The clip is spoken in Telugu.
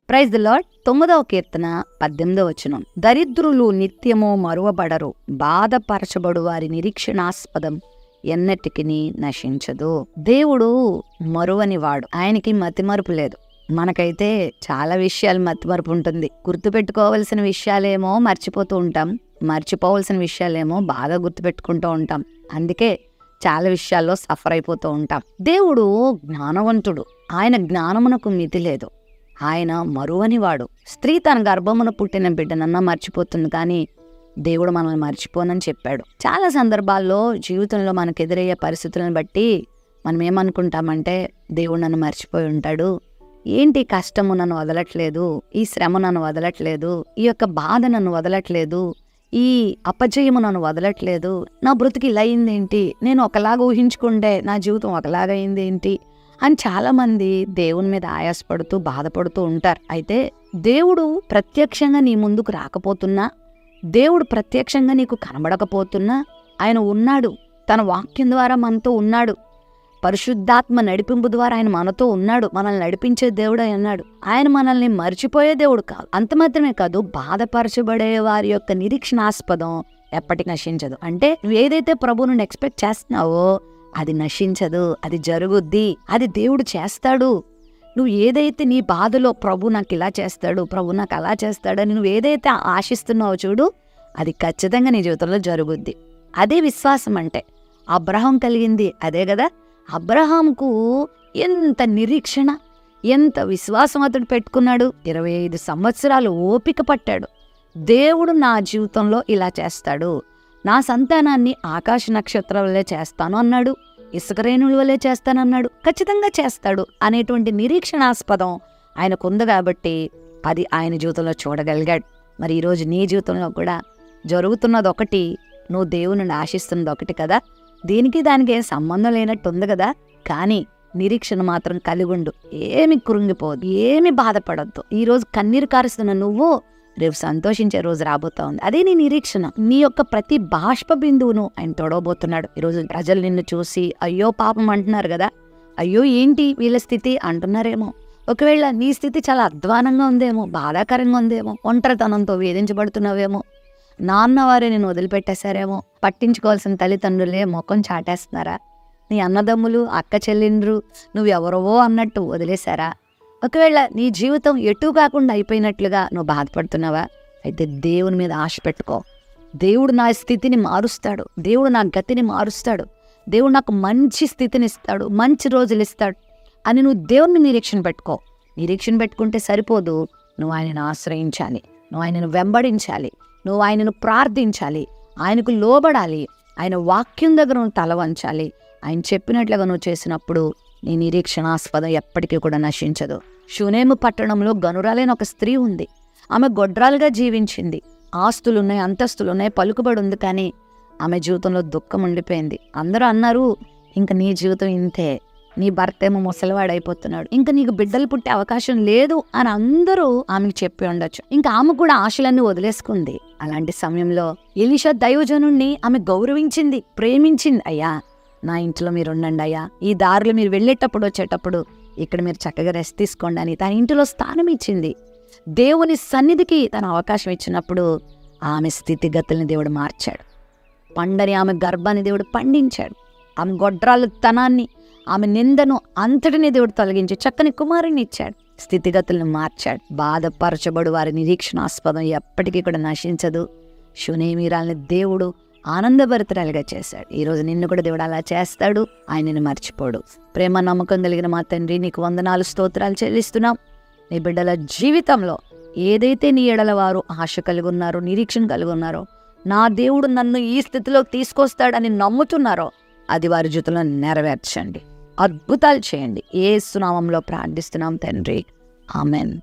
Praise the Lord. 9వ కీర్తన 18వ వచనం. దరిద్రులు నిత్యము మరువబడరు, బాధపరచబడు వారి నిరీక్షణాస్పదం ఎన్నటికి నశించదు. దేవుడు మరువని వాడు, ఆయనకి మతిమరుపు లేదు. మనకైతే చాలా విషయాలు మతిమరుపు ఉంటుంది. గుర్తుపెట్టుకోవలసిన విషయాలేమో మర్చిపోతూ ఉంటాం, మర్చిపోవలసిన విషయాలేమో బాగా గుర్తుపెట్టుకుంటూ ఉంటాం. అందుకే చాలా విషయాల్లో సఫర్ అయిపోతూ ఉంటాం. దేవుడు జ్ఞానవంతుడు, ఆయన జ్ఞానమునకు మితి లేదు. ఆయన మరువని వాడు. స్త్రీ తన గర్భమున పుట్టిన బిడ్డనన్నా మర్చిపోతుంది, కానీ దేవుడు మనల్ని మర్చిపోనని చెప్పాడు. చాలా సందర్భాల్లో జీవితంలో మనకు ఎదురయ్యే పరిస్థితులను బట్టి మనం ఏమనుకుంటామంటే, దేవుడు నన్ను మర్చిపోయి ఉంటాడు, ఏంటి కష్టము నన్ను వదలట్లేదు, ఈ శ్రమ నన్ను వదలట్లేదు, ఈ యొక్క బాధ నన్ను వదలట్లేదు, ఈ అపజయము నన్ను వదలట్లేదు, నా బ్రతుకు ఇలా అయిందేంటి, నేను ఒకలాగా ఊహించుకుంటే నా జీవితం ఒకలాగా అయిందేంటి అని చాలామంది దేవుని మీద ఆయాసపడుతూ బాధపడుతూ ఉంటారు. అయితే దేవుడు ప్రత్యక్షంగా నీ ముందుకు రాకపోతున్నా, దేవుడు ప్రత్యక్షంగా నీకు కనబడకపోతున్నా, ఆయన ఉన్నాడు. తన వాక్యం ద్వారా మనతో ఉన్నాడు. పరిశుద్ధాత్మ నడిపింపు ద్వారా ఆయన మనతో ఉన్నాడు. మనల్ని నడిపించే దేవుడు అన్నాడు. ఆయన మనల్ని మర్చిపోయే దేవుడు కాదు. అంత మాత్రమే కాదు, బాధపరచబడే వారి యొక్క నిరీక్షణాస్పదం ఎప్పటికి నశించదు. అంటే నువ్వు ఏదైతే ప్రభువును ఎక్స్పెక్ట్ చేస్తున్నావో అది నశించదు, అది జరుగుద్ది, అది దేవుడు చేస్తాడు. నువ్వు ఏదైతే నీ బాధలో ప్రభు నాకు ఇలా చేస్తాడు, ప్రభు నాకు అలా చేస్తాడని నువ్వు ఏదైతే ఆశిస్తున్నావో చూడు, అది ఖచ్చితంగా నీ జీవితంలో జరుగుద్ది. అదే విశ్వాసం అంటే. అబ్రహాం కలిగింది అదే కదా. అబ్రహాంకు ఎంత నిరీక్షణ, ఎంత విశ్వాసం అతడు పెట్టుకున్నాడు. 25 సంవత్సరాలు ఓపిక పట్టాడు. దేవుడు నా జీవితంలో ఇలా చేస్తాడు, నా సంతానాన్ని ఆకాశ నక్షత్రం వల్లే చేస్తాను అన్నాడు, ఇసుక రేణుల వల్లే చేస్తానన్నాడు, ఖచ్చితంగా చేస్తాడు అనేటువంటి నిరీక్షణాస్పదం ఆయనకుంది. కాబట్టి అది ఆయన జీవితంలో చూడగలిగాడు. మరి ఈరోజు నీ జీవితంలో కూడా జరుగుతున్నది ఒకటి, నువ్వు దేవుని ఆశిస్తున్నది ఒకటి కదా. దీనికి దానికి ఏం సంబంధం లేనట్టు ఉంది కదా. కానీ నిరీక్షణ మాత్రం కలిగుండు. ఏమి కృంగిపోదు, ఏమి బాధపడద్దు. ఈరోజు కన్నీరు కారుస్తున్న నువ్వు రేపు సంతోషించే రోజు రాబోతా ఉంది. అదే నీ నిరీక్షణ. నీ యొక్క ప్రతి బాష్ప బిందువును ఆయన తొడవబోతున్నాడు. ఈరోజు ప్రజలు నిన్ను చూసి అయ్యో పాపం అంటున్నారు కదా, అయ్యో ఏంటి వీళ్ళ స్థితి అంటున్నారేమో. ఒకవేళ నీ స్థితి చాలా అధ్వానంగా ఉందేమో, బాధాకరంగా ఉందేమో, ఒంటరితనంతో వేధించబడుతున్నావేమో, నాన్నవారే నేను వదిలిపెట్టేశారేమో, పట్టించుకోవాల్సిన తల్లిదండ్రులే ముఖం చాటేస్తున్నారా, నీ అన్నదమ్ములు అక్క చెల్లిండ్రు నువ్వెవరవో అన్నట్టు వదిలేశారా, ఒకవేళ నీ జీవితం ఎటూ కాకుండా అయిపోయినట్లుగా నువ్వు బాధపడుతున్నావా, అయితే దేవుని మీద ఆశ పెట్టుకో. దేవుడు నా స్థితిని మారుస్తాడు, దేవుడు నా గతిని మారుస్తాడు, దేవుడు నాకు మంచి స్థితిని ఇస్తాడు, మంచి రోజులు ఇస్తాడు అని నువ్వు దేవుని నిరీక్షణ పెట్టుకో. నిరీక్షణ పెట్టుకుంటే సరిపోదు, నువ్వు ఆయనను ఆశ్రయించాలి, నువ్వు ఆయనను వెంబడించాలి, నువ్వు ఆయనను ప్రార్థించాలి, ఆయనకు లోబడాలి, ఆయన వాక్యం దగ్గర నువ్వు తల వంచాలి. ఆయన చెప్పినట్లుగా నువ్వు చేసినప్పుడు నీ నిరీక్షణాస్పదం ఎప్పటికీ కూడా నశించదు. షూనేము పట్టణంలో గనురాలైన ఒక స్త్రీ ఉంది. ఆమె గొడ్రాలుగా జీవించింది. ఆస్తులున్నాయి, అంతస్తులున్నాయి, పలుకుబడి ఉంది, కానీ ఆమె జీవితంలో దుఃఖం ఉండిపోయింది. అందరూ అన్నారు, ఇంక నీ జీవితం ఇంతే, నీ భర్త ఏమో ముసలివాడైపోతున్నాడు, ఇంకా నీకు బిడ్డలు పుట్టే అవకాశం లేదు అని అందరూ ఆమెకు చెప్పి ఉండొచ్చు. ఇంకా ఆమె కూడా ఆశలన్నీ వదిలేసుకుంది. అలాంటి సమయంలో ఎలీషా దైవజనుణ్ణి ఆమె గౌరవించింది, ప్రేమించింది. అయ్యా నా ఇంట్లో మీరు ఉండండి అయ్యా, ఈ దారిలో మీరు వెళ్ళేటప్పుడు వచ్చేటప్పుడు ఇక్కడ మీరు చక్కగా రెస్ట్ తీసుకోండి అని తన ఇంటిలో స్థానం ఇచ్చింది. దేవుని సన్నిధికి తన అవకాశం ఇచ్చినప్పుడు ఆమె స్థితిగతుల్ని దేవుడు మార్చాడు. పండని ఆమె గర్భాన్ని దేవుడు పండించాడు. ఆమె గొడ్రాలు తనాన్ని, ఆమె నిందను అంతటినీ దేవుడు తొలగించి చక్కని కుమారుని ఇచ్చాడు. స్థితిగతులను మార్చాడు. బాధపరచబడు వారి నిరీక్షణాస్పదం ఎప్పటికీ కూడా నశించదు. షూనేమీరాల్ని దేవుడు ఆనందభరితురాలుగా చేశాడు. ఈరోజు నిన్ను కూడా దేవుడు అలా చేస్తాడు. ఆయనను మర్చిపోడు. ప్రేమ నమ్మకం కలిగిన మా తండ్రి, నీకు వందనాలు స్తోత్రాలు చెల్లిస్తున్నాం. నీ బిడ్డల జీవితంలో ఏదైతే నీ ఎడల వారు ఆశ కలిగి ఉన్నారో, నిరీక్షణ కలిగి ఉన్నారో, నా దేవుడు నన్ను ఈ స్థితిలోకి తీసుకొస్తాడని నమ్ముతున్నారో అది వారి జీవితంలో నెరవేర్చండి, అద్భుతాలు చేయండి. యేసు నామములో ప్రార్థిస్తున్నాం తండ్రి, ఆమెన్.